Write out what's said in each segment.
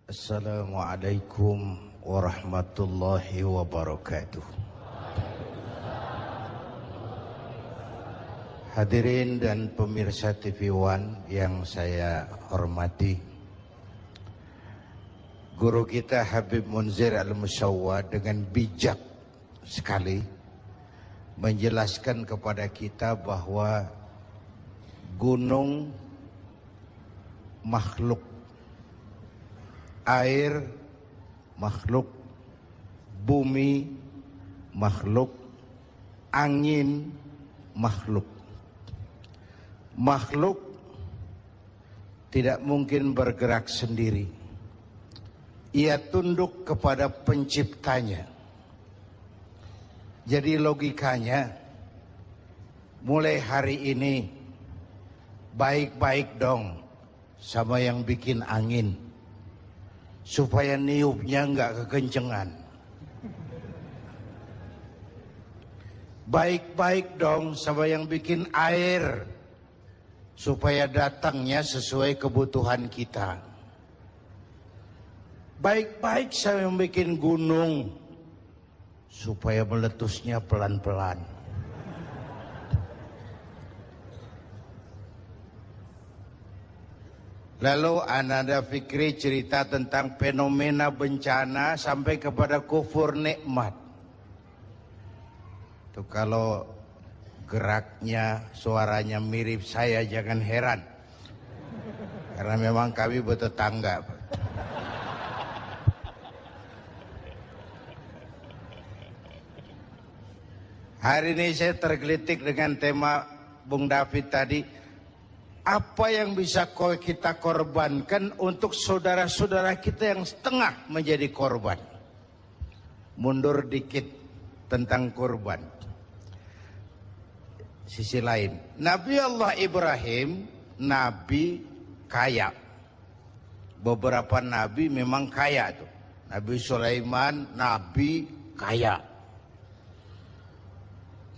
Assalamualaikum warahmatullahi wabarakatuh. Hadirin dan pemirsa TV One yang saya hormati, guru kita Habib Munzir Al-Musyawwa dengan bijak sekali menjelaskan kepada kita bahwa gunung makhluk, air makhluk, bumi makhluk, angin makhluk. Makhluk tidak mungkin bergerak sendiri. Ia tunduk kepada penciptanya. Jadi logikanya, mulai hari ini baik-baik dong sama yang bikin angin, supaya niupnya nggak kekencengan. Baik-baik dong sama yang bikin air, supaya datangnya sesuai kebutuhan kita. Baik-baik sama yang bikin gunung, supaya meletusnya pelan-pelan. Lalu Ananda Fikri cerita tentang fenomena bencana sampai kepada kufur nikmat. Tuh kalau geraknya, suaranya mirip saya jangan heran. Karena memang kami bertetangga. Hari ini saya tergelitik dengan tema Bung David tadi. Apa yang bisa kita korbankan untuk saudara-saudara kita yang setengah menjadi korban? Mundur dikit tentang korban. Sisi lain, Nabi Allah Ibrahim, nabi kaya. Beberapa nabi memang kaya tuh. Nabi Sulaiman, nabi kaya.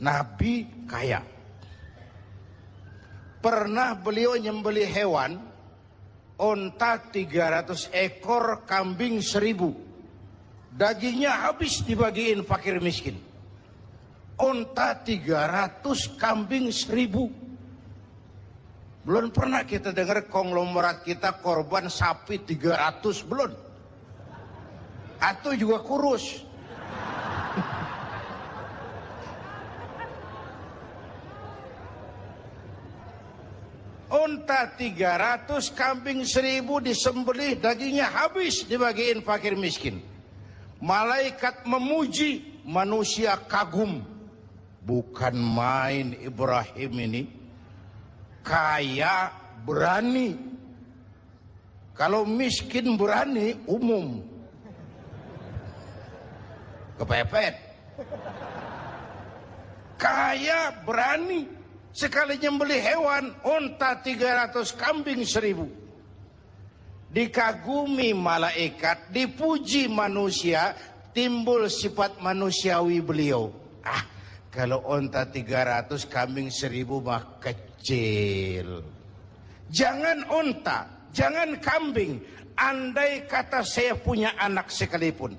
Nabi kaya. Pernah beliau nyembelih hewan, onta 300 ekor, kambing 1000. Dagingnya habis dibagiin fakir miskin. Onta 300, kambing 1000. Belum pernah kita dengar konglomerat kita korban sapi 300, belum. Atau juga kurus. Onta 300, kambing 1000 disembelih, dagingnya habis dibagiin fakir miskin. Malaikat memuji, manusia kagum. Bukan main Ibrahim ini, kaya berani. Kalau miskin berani umum, kepepet. Kaya berani, sekali nyembelih hewan, onta 300, kambing 1000. Dikagumi malaikat, dipuji manusia, timbul sifat manusiawi beliau. Kalau onta 300, kambing 1000 mah kecil. Jangan onta, jangan kambing. Andai kata saya punya anak sekalipun,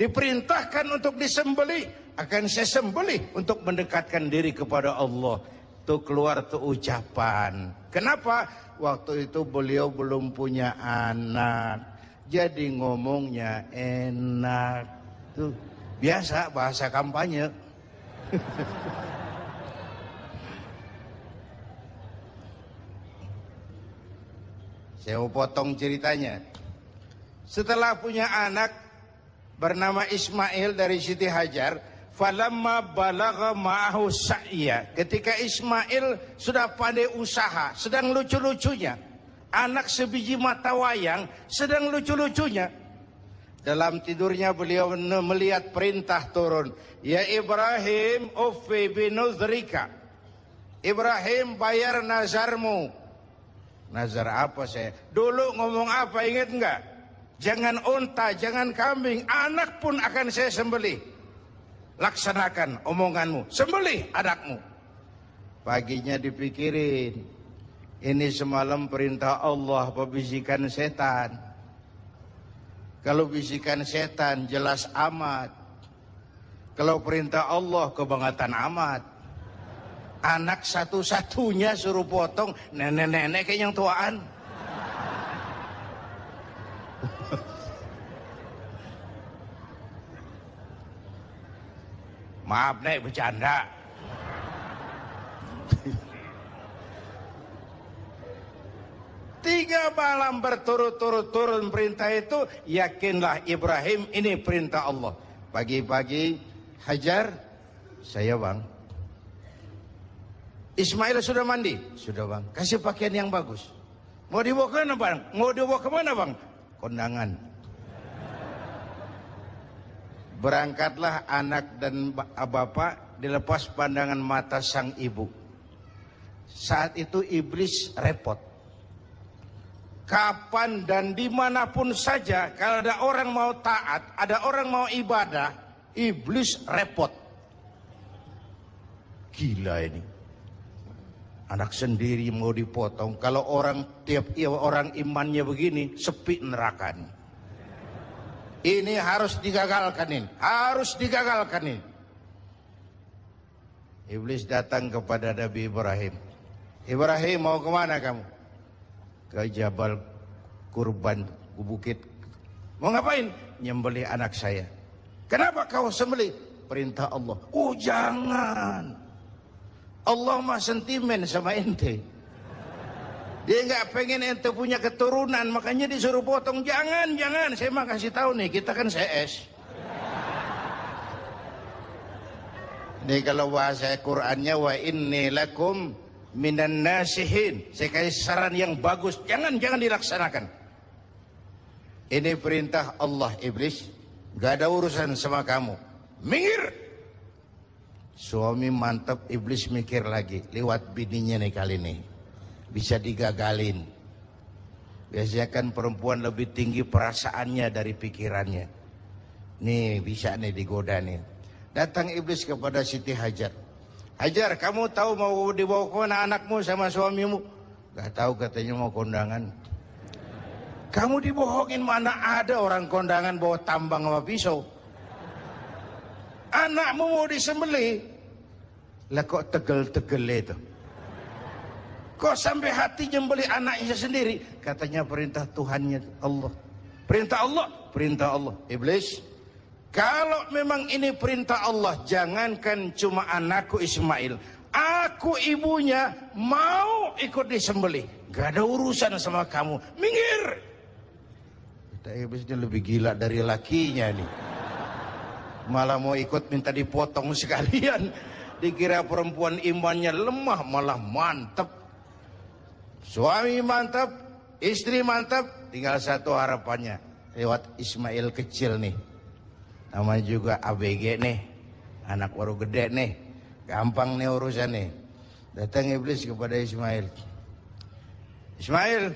diperintahkan untuk disembelih, akan saya sembelih untuk mendekatkan diri kepada Allah. Tuh keluar tuh ucapan. Kenapa? Waktu itu beliau belum punya anak, jadi ngomongnya enak. Tuh biasa bahasa kampanye. Saya mau potong ceritanya. Setelah punya anak bernama Ismail dari Siti Hajar, falamma balagha ma'ahu sa'ya, ketika Ismail sudah pandai usaha, sedang lucu-lucunya, anak sebiji mata wayang sedang lucu-lucunya, dalam tidurnya beliau melihat perintah turun, ya Ibrahim uffi binuzrika, Ibrahim bayar nazarmu. Nazar apa saya? Dulu ngomong apa, ingat enggak? Jangan unta, jangan kambing, anak pun akan saya sembelih. Laksanakan omonganmu, sembelih anakmu. Paginya dipikirin, ini semalam perintah Allah, pembisikan setan. Kalau bisikan setan jelas amat. Kalau perintah Allah kebangetan amat. Anak satu-satunya suruh potong, nenek-nenek kayak yang tuaan. Maaf nek, bercanda. Tiga malam berturut-turut turun perintah itu, yakinlah Ibrahim ini perintah Allah. Pagi-pagi, Hajar, saya bang. Ismail sudah mandi? Sudah bang. Kasih pakaian yang bagus. Mau dibawa ke mana bang? Mau dibawa ke mana bang? Kondangan. Berangkatlah anak dan bapak dilepas pandangan mata sang ibu. Saat itu iblis repot. Kapan dan dimanapun saja kalau ada orang mau taat, ada orang mau ibadah, iblis repot. Gila ini. Anak sendiri mau dipotong. Kalau orang tiap orang imannya begini, sepi neraka. Ini harus digagalkan ini. Harus digagalkan ini. Iblis datang kepada Nabi Ibrahim. Ibrahim, mau kemana kamu? Ke Jabal Kurban, ke bukit. Mau ngapain? Nyembelih anak saya. Kenapa kau sembelih? Perintah Allah. Oh jangan. Allah mah sentimen sama ente. Dia nggak pengen ente punya keturunan, makanya disuruh potong. Jangan, jangan. Saya mah kasih tahu nih, kita kan CS. Ini kalau bahasa Qur'annya, wa inni lakum minan nasihin. Saya kasih saran yang bagus. Jangan dilaksanakan. Ini perintah Allah, iblis. Gak ada urusan sama kamu. Minggir. Suami mantap, iblis mikir lagi. Lewat bininya nih kali ini. Bisa digagalin. Biasanya kan perempuan lebih tinggi perasaannya dari pikirannya. Nih bisa nih digoda nih. Datang iblis kepada Siti Hajar. Hajar, kamu tahu mau dibawa ke mana anakmu sama suamimu? Gak tahu, katanya mau kondangan. Kamu dibohongin, mana ada orang kondangan bawa tambang sama pisau. Anakmu mau disembelih. Lah kok tegel-tegel itu? Kok sampai hati nyembelih anaknya sendiri? Katanya perintah Tuhannya Allah. Perintah Allah, perintah Allah. Iblis, kalau memang ini perintah Allah, jangankan cuma anakku Ismail, aku ibunya mau ikut disembelih. Gak ada urusan sama kamu. Minggir. Kita iblis ini lebih gila dari lakinya nih. Malah mau ikut minta dipotong sekalian. Dikira perempuan imannya lemah, malah mantap. Suami mantap, istri mantap, tinggal satu harapannya. Lewat Ismail kecil nih. Namanya juga ABG nih. Anak baru gede nih. Gampang nih urusan nih. Datang iblis kepada Ismail. Ismail.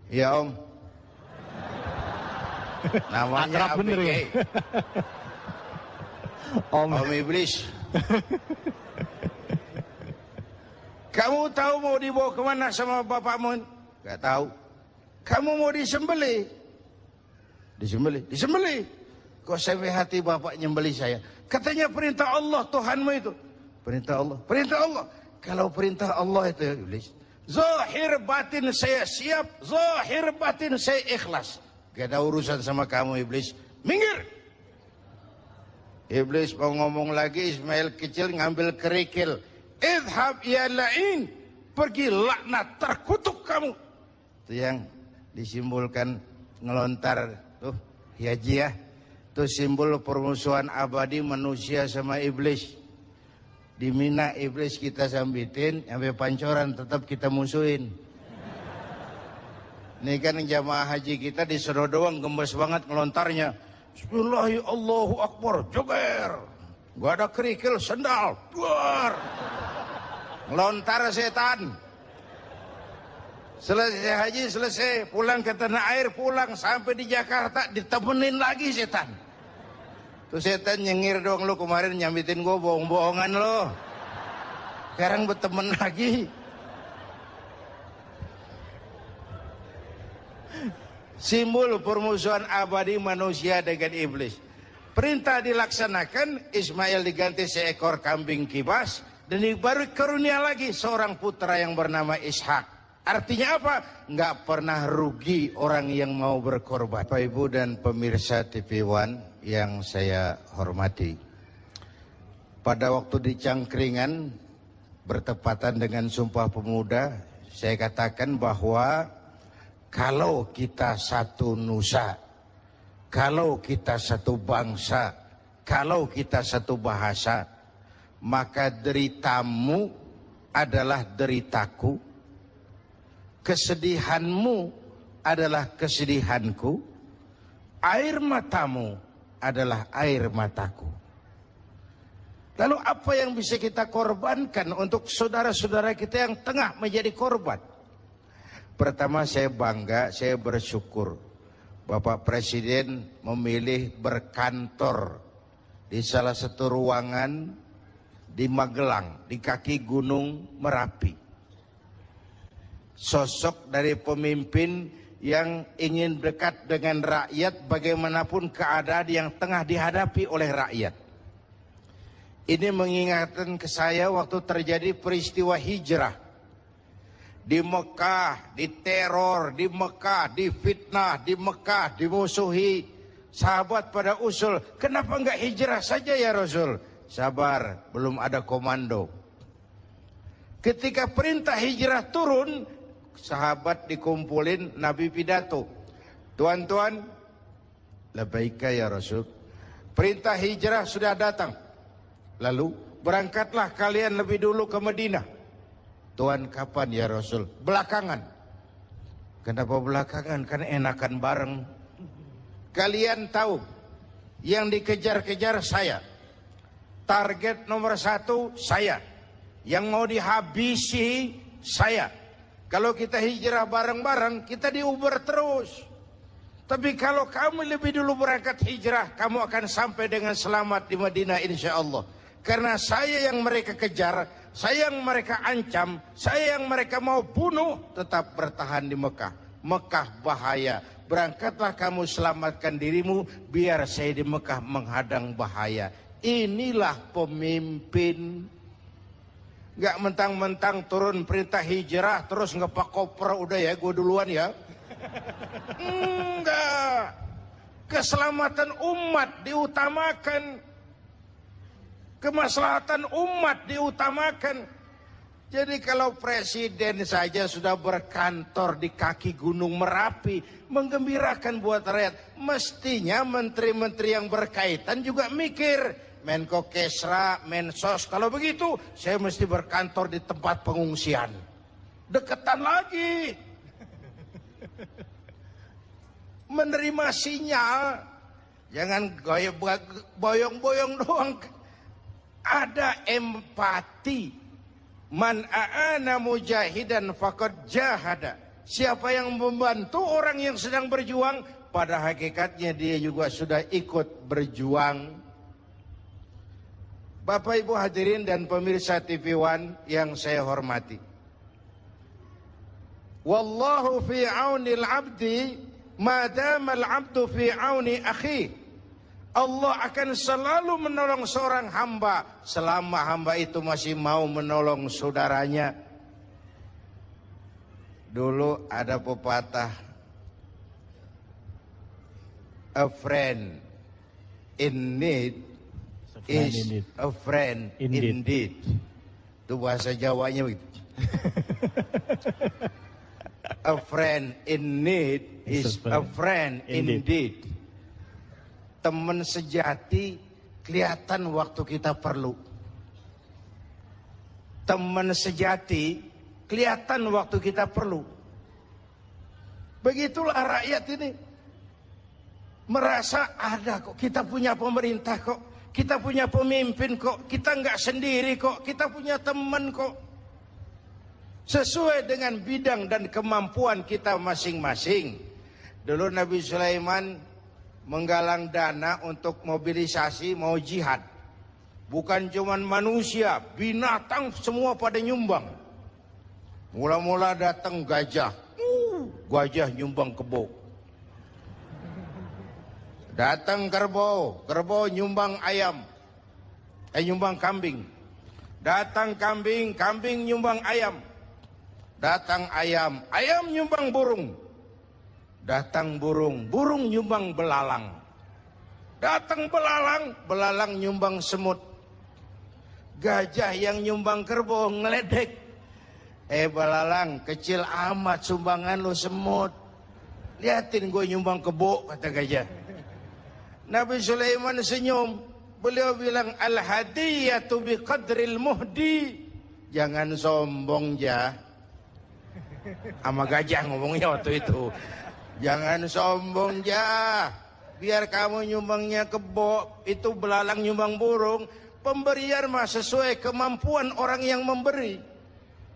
Ya om. Namanya ABG. Ya? Om iblis. Kamu tahu mau dibawa kemana sama bapakmu? Gak tahu. Kamu mau disembelih? Disembelih. Kok sampai hati bapak nyembelih saya? Katanya perintah Allah, Tuhanmu itu. Perintah Allah. Kalau perintah Allah itu, iblis, zahir batin saya siap, zahir batin saya ikhlas. Gak ada urusan sama kamu, iblis. Minggir. Iblis mau ngomong lagi, Ismail kecil ngambil kerikil. Idhab ya la'in. Pergi laknat, terkutuk kamu. Itu yang disimbolkan ngelontar tuh, hiajiah. Itu simbol permusuhan abadi manusia sama iblis. Di Mina iblis kita sambitin, sampai pancoran tetap kita musuhin. Ini kan jamaah haji kita disuruh doang gembes banget ngelontarnya. Bismillahirrahmanirrahim, Allahu Akbar, joger. Gak ada kerikil, sendal, duar. Ngelontar setan. Selesai haji, selesai. Pulang ke tanah air, pulang. Sampai di Jakarta, ditemenin lagi setan. Tuh setan nyengir doang, lu kemarin nyambitin gue bohong-bohongan lo. Sekarang berteman lagi. Simbol permusuhan abadi manusia dengan iblis. Perintah dilaksanakan, Ismail diganti seekor kambing kibas, dan baru karunia lagi seorang putra yang bernama Ishak. Artinya apa? Nggak pernah rugi orang yang mau berkorban. Bapak Ibu dan pemirsa TV One yang saya hormati. Pada waktu di Cangkringan, bertepatan dengan Sumpah Pemuda, saya katakan bahwa kalau kita satu nusa, kalau kita satu bangsa, kalau kita satu bahasa, maka deritamu adalah deritaku, kesedihanmu adalah kesedihanku, air matamu adalah air mataku. Lalu apa yang bisa kita korbankan untuk saudara-saudara kita yang tengah menjadi korban? Pertama, saya bangga, saya bersyukur Bapak Presiden memilih berkantor di salah satu ruangan di Magelang, di kaki Gunung Merapi. Sosok dari pemimpin yang ingin dekat dengan rakyat bagaimanapun keadaan yang tengah dihadapi oleh rakyat. Ini mengingatkan ke saya waktu terjadi peristiwa hijrah. Di Mekah, diteror, di Mekah, difitnah, di Mekah, dimusuhi. Sahabat pada usul, kenapa enggak hijrah saja ya Rasul? Sabar, belum ada komando. Ketika perintah hijrah turun, sahabat dikumpulin, Nabi pidato. Tuan-tuan, labbaika ya Rasul. Perintah hijrah sudah datang. Lalu berangkatlah kalian lebih dulu ke Madinah. Tuan, kapan ya Rasul? Belakangan. Kenapa belakangan? Kan enakan bareng. Kalian tahu yang dikejar-kejar saya. Target nomor 1 saya. Yang mau dihabisi saya. Kalau kita hijrah bareng-bareng, kita diuber terus. Tapi kalau kamu lebih dulu berangkat hijrah, kamu akan sampai dengan selamat di Madinah insya Allah. Karena saya yang mereka kejar, saya yang mereka ancam, saya yang mereka mau bunuh, tetap bertahan di Mekah. Mekah bahaya. Berangkatlah kamu selamatkan dirimu, biar saya di Mekah menghadang bahaya. Inilah pemimpin. Gak mentang-mentang turun perintah hijrah, terus ngepak koper, udah ya, gue duluan ya. Enggak. Keselamatan umat diutamakan. Kemaslahatan umat diutamakan. Jadi kalau presiden saja sudah berkantor di kaki Gunung Merapi, menggembirakan buat rakyat, mestinya menteri-menteri yang berkaitan juga mikir. Menko Kesra, Mensos, kalau begitu saya mesti berkantor di tempat pengungsian. Deketan lagi. Menerima sinyal, jangan boyong-boyong doang. Ada empati. Man a'ana mujahidan faqad jahada. Siapa yang membantu orang yang sedang berjuang, pada hakikatnya dia juga sudah ikut berjuang. Bapak Ibu hadirin dan pemirsa TV One yang saya hormati. Wallahu fi aunil abdi madama al-abdu fi auni akhi. Allah akan selalu menolong seorang hamba selama hamba itu masih mau menolong saudaranya. Dulu ada pepatah, a friend in need is a friend indeed. Itu bahasa Jawanya begitu. A friend in need is a friend indeed. Teman sejati kelihatan waktu kita perlu. Teman sejati kelihatan waktu kita perlu. Begitulah rakyat ini. Merasa ada kok, kita punya pemerintah kok, kita punya pemimpin kok, kita nggak sendiri kok, kita punya teman kok. Sesuai dengan bidang dan kemampuan kita masing-masing. Dulu Nabi Sulaiman menggalang dana untuk mobilisasi mau jihad. Bukan cuman manusia, binatang semua pada nyumbang. Mula-mula datang gajah. Gajah nyumbang kebo. Datang kerbau, kerbau nyumbang ayam, nyumbang kambing. Datang kambing, kambing nyumbang ayam. Datang ayam, ayam nyumbang burung. Datang burung, burung nyumbang belalang. Datang belalang, belalang nyumbang semut. Gajah yang nyumbang kerbau ngeledek. Belalang, kecil amat sumbangan lu semut. Liatin gue nyumbang kebo, kata gajah. Nabi Sulaiman senyum. Beliau bilang, al-hadiyatu biqadril muhdi. Jangan sombong, Jah. Sama gajah ngomongnya waktu itu. Jangan sombong, Jah. Biar kamu nyumbangnya kebo, itu belalang nyumbang burung. Pemberian mah sesuai kemampuan orang yang memberi.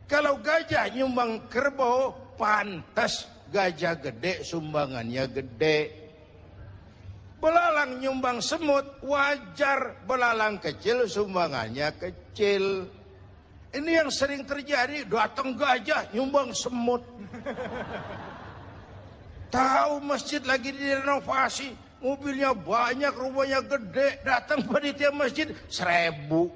Kalau gajah nyumbang kerbau, pantas gajah gede sumbangannya gede. Belalang nyumbang semut, wajar belalang kecil sumbangannya kecil. Ini yang sering terjadi, datang gajah nyumbang semut. Tahu masjid lagi direnovasi, mobilnya banyak, rumahnya gede, datang panitia masjid 1000.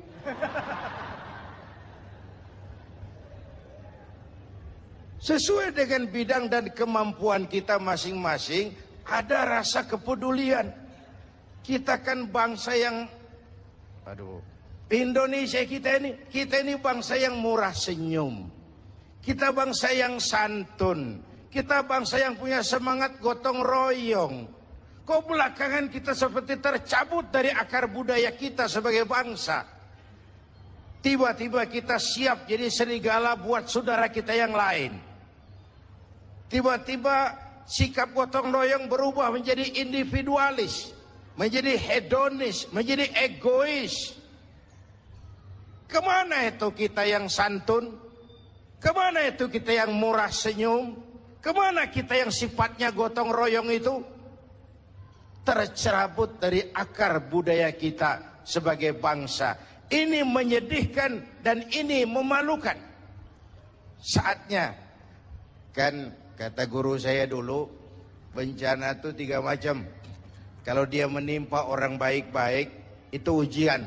Sesuai dengan bidang dan kemampuan kita masing-masing, ada rasa kepedulian. Kita kan bangsa yang, Indonesia kita ini bangsa yang murah senyum. Kita bangsa yang santun. Kita bangsa yang punya semangat gotong royong. Kok belakangan kita seperti tercabut dari akar budaya kita sebagai bangsa. Tiba-tiba kita siap jadi serigala buat saudara kita yang lain. Tiba-tiba sikap gotong royong berubah menjadi individualis, menjadi hedonis, menjadi egois. Kemana itu kita yang santun? Kemana itu kita yang murah senyum? Kemana kita yang sifatnya gotong royong itu? Tercerabut dari akar budaya kita sebagai bangsa. Ini menyedihkan dan ini memalukan. Saatnya, kan kata guru saya dulu, bencana itu 3 macam. Kalau dia menimpa orang baik-baik, itu ujian.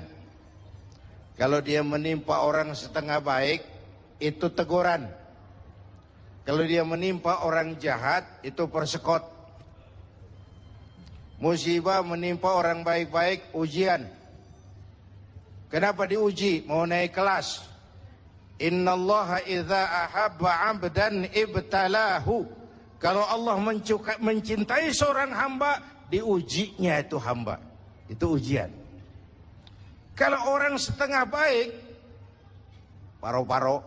Kalau dia menimpa orang setengah baik, itu teguran. Kalau dia menimpa orang jahat, itu persekot. Musibah menimpa orang baik-baik, ujian. Kenapa diuji? Mau naik kelas. Innallaha idza ahabba 'abdan ibtalahu. Kalau Allah mencintai seorang hamba, diujinya itu hamba. Itu ujian. Kalau orang setengah baik, paro-paro,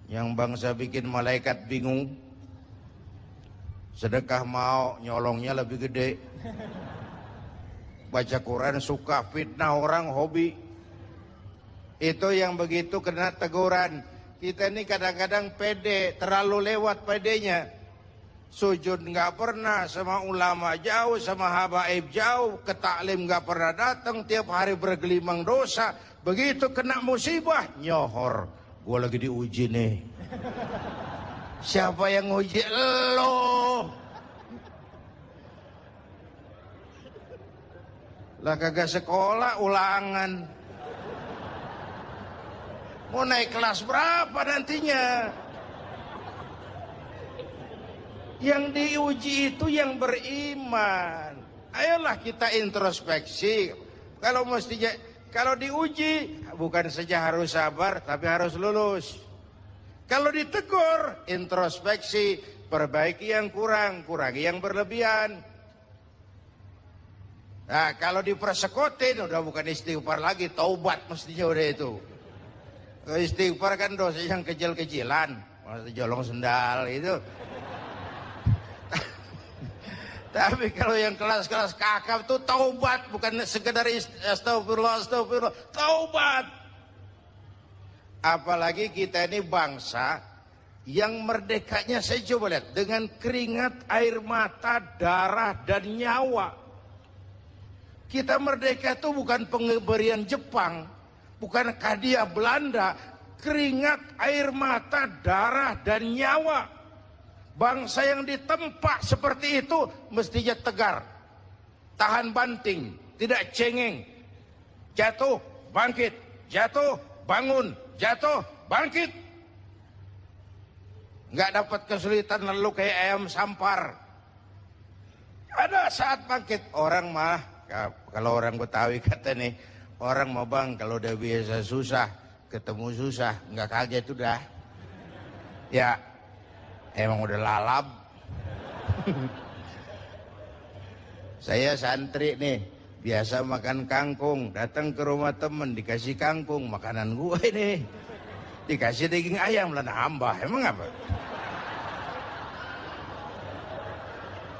yang bangsa bikin malaikat bingung. Sedekah mau, nyolongnya lebih gede. Baca Quran suka, fitnah orang hobi. Itu yang begitu kena teguran. Kita ini kadang-kadang pede, terlalu lewat pedenya. Sujud nggak pernah, sama ulama jauh, sama habaib jauh, ke taklim nggak pernah datang, tiap hari bergelimang dosa. Begitu kena musibah, nyohor. Gue lagi diuji nih. Siapa yang uji? Lo. Lah kagak sekolah, ulangan. Mau naik kelas berapa nantinya? Yang diuji itu yang beriman. Ayolah kita introspeksi. Kalau diuji bukan saja harus sabar, tapi harus lulus. Kalau ditegur, introspeksi, perbaiki yang kurang, kurangi yang berlebihan. Nah, kalau dipersekotin udah bukan istighfar lagi, taubat mestinya udah itu. Istighfar kan dosa yang kecil-kecilan, jolong sendal itu. Tapi kalau yang kelas-kelas kakap tuh taubat, bukan sekedar astagfirullah, taubat. Apalagi kita ini bangsa yang merdekanya, saya coba lihat, dengan keringat, air mata, darah, dan nyawa. Kita merdeka itu bukan pemberian Jepang, bukan hadiah Belanda, keringat, air mata, darah, dan nyawa. Bangsa yang ditempa seperti itu mestinya tegar. tahan banting, tidak cengeng. Jatuh, bangkit, jatuh, bangun, jatuh, bangkit. Nggak dapat kesulitan lalu kayak ayam sampar. Ada saat bangkit. Orang mah, kalau orang Betawi kata nih, orang mah bang kalau udah biasa susah, ketemu susah, nggak kaget udah. Ya, emang udah lalap. Saya santri nih, biasa makan kangkung, datang ke rumah temen dikasih kangkung, makanan gue ini. Dikasih daging ayam lah nambah, emang apa?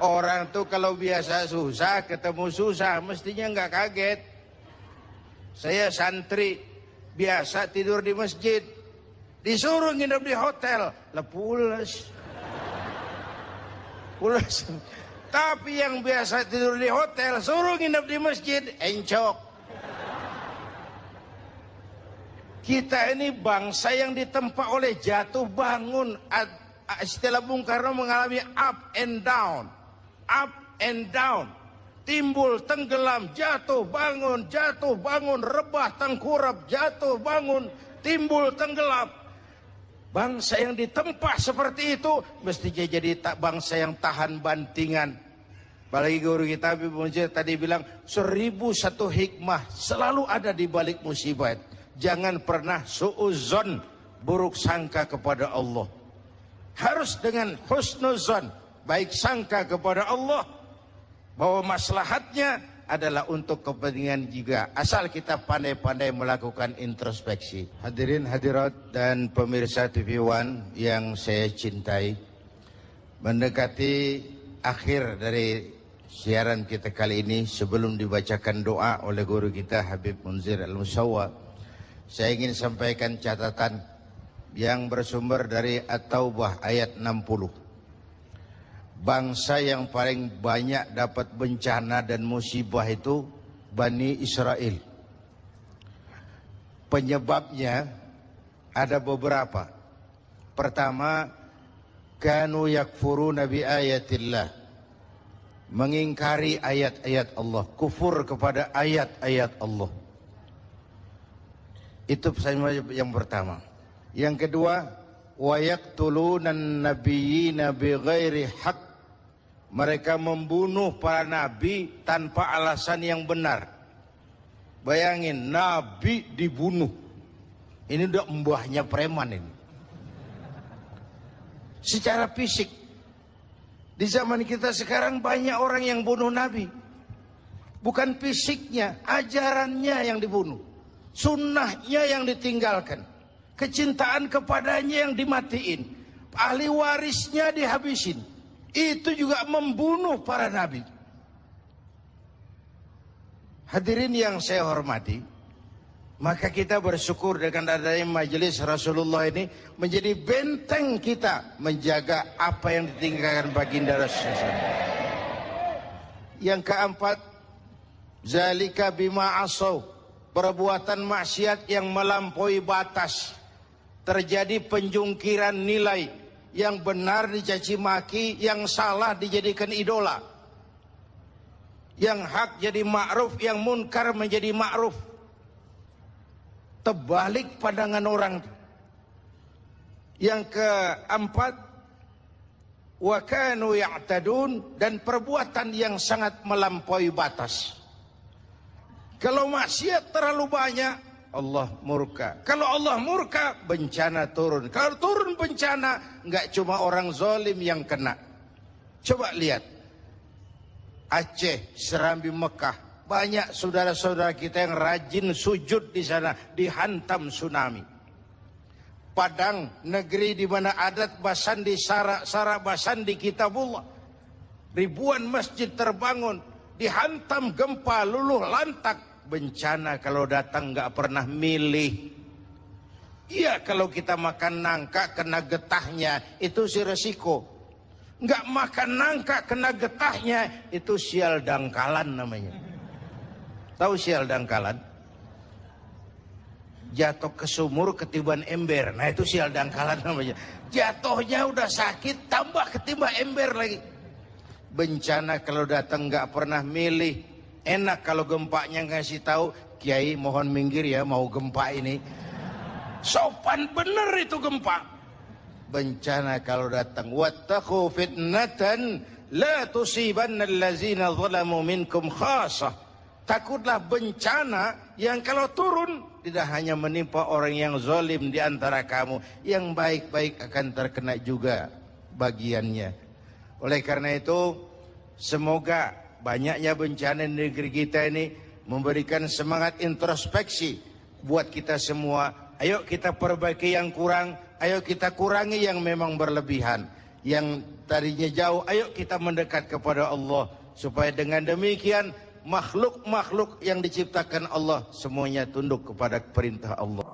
Orang tuh kalau biasa susah, ketemu susah, mestinya nggak kaget. Saya santri, biasa tidur di masjid, disuruh nginep di hotel, lah pulas. Pulas. Tapi yang biasa tidur di hotel, suruh nginep di masjid, encok. Kita ini bangsa yang ditempa oleh jatuh bangun. Istilah Bung Karno mengalami up and down. Up and down. Timbul, tenggelam, jatuh, bangun, rebah, tengkurap, jatuh, bangun, timbul, tenggelam. Bangsa yang ditempa seperti itu mestinya jadi bangsa yang tahan bantingan. Apalagi guru kita Habib Munzir tadi bilang 1001 hikmah selalu ada di balik musibah. Jangan pernah suudzon, buruk sangka kepada Allah. Harus dengan husnuzon, baik sangka kepada Allah bahwa maslahatnya adalah untuk kepentingan juga, asal kita pandai-pandai melakukan introspeksi. Hadirin hadirat dan pemirsa TV One yang saya cintai, mendekati akhir dari siaran kita kali ini, sebelum dibacakan doa oleh guru kita Habib Munzir Al-Musawwa, saya ingin sampaikan catatan yang bersumber dari At-Taubah ayat 60. Bangsa yang paling banyak dapat bencana dan musibah itu Bani Israel. Penyebabnya ada beberapa. Pertama, kanu yakfuruna bi ayatillah. Mengingkari ayat-ayat Allah, kufur kepada ayat-ayat Allah. Itu yang pertama. Yang kedua, wa yaqtulunan nabiyyina bighairi haqq. Mereka membunuh para nabi tanpa alasan yang benar. Bayangin, nabi dibunuh. Ini udah mbahnya preman ini. Secara fisik, di zaman kita sekarang banyak orang yang bunuh nabi. Bukan fisiknya, ajarannya yang dibunuh. Sunnahnya yang ditinggalkan. Kecintaan kepadanya yang dimatiin. Ahli warisnya dihabisin. Itu juga membunuh para nabi. Hadirin yang saya hormati, maka kita bersyukur dengan adanya majelis Rasulullah ini menjadi benteng kita menjaga apa yang ditinggalkan baginda Rasulullah. Yang keempat, zalika bima asaw, perbuatan maksiat yang melampaui batas. Terjadi penjungkiran nilai. Yang benar dicaci maki, yang salah dijadikan idola. Yang hak jadi ma'ruf, yang munkar menjadi ma'ruf. Terbalik pandangan orang. Yang keempat, wa kanu ya'tadun, dan perbuatan yang sangat melampaui batas. Kalau maksiat terlalu banyak, Allah murka. Kalau Allah murka, bencana turun. Kalau turun bencana, nggak cuma orang zalim yang kena. Coba lihat, Aceh, Serambi, Mekah, banyak saudara-saudara kita yang rajin sujud di sana, dihantam tsunami. Padang, negeri di mana adat basandi, sara basandi kitabullah. Ribuan masjid terbangun, dihantam gempa, luluh lantak. Bencana kalau datang nggak pernah milih. Iya, kalau kita makan nangka kena getahnya, itu si resiko. Nggak makan nangka kena getahnya, itu sial dangkalan namanya. Tahu sial dangkalan? Jatuh ke sumur ketiban ember. Nah itu sial dangkalan namanya. Jatuhnya udah sakit, tambah ketiban ember lagi. Bencana kalau datang nggak pernah milih. Enak kalau gempanya ngasih tahu, Kiai mohon minggir ya, mau gempa ini. Sopan bener itu gempa. Bencana kalau datang, wattaqu fitnatan la tusibanna allazina zalamu minkum khassah. Takutlah bencana yang kalau turun tidak hanya menimpa orang yang zalim di antara kamu, yang baik-baik akan terkena juga bagiannya. Oleh karena itu, semoga banyaknya bencana di negeri kita ini memberikan semangat introspeksi buat kita semua. Ayo kita perbaiki yang kurang, ayo kita kurangi yang memang berlebihan. Yang tadinya jauh, ayo kita mendekat kepada Allah. Supaya dengan demikian makhluk-makhluk yang diciptakan Allah semuanya tunduk kepada perintah Allah.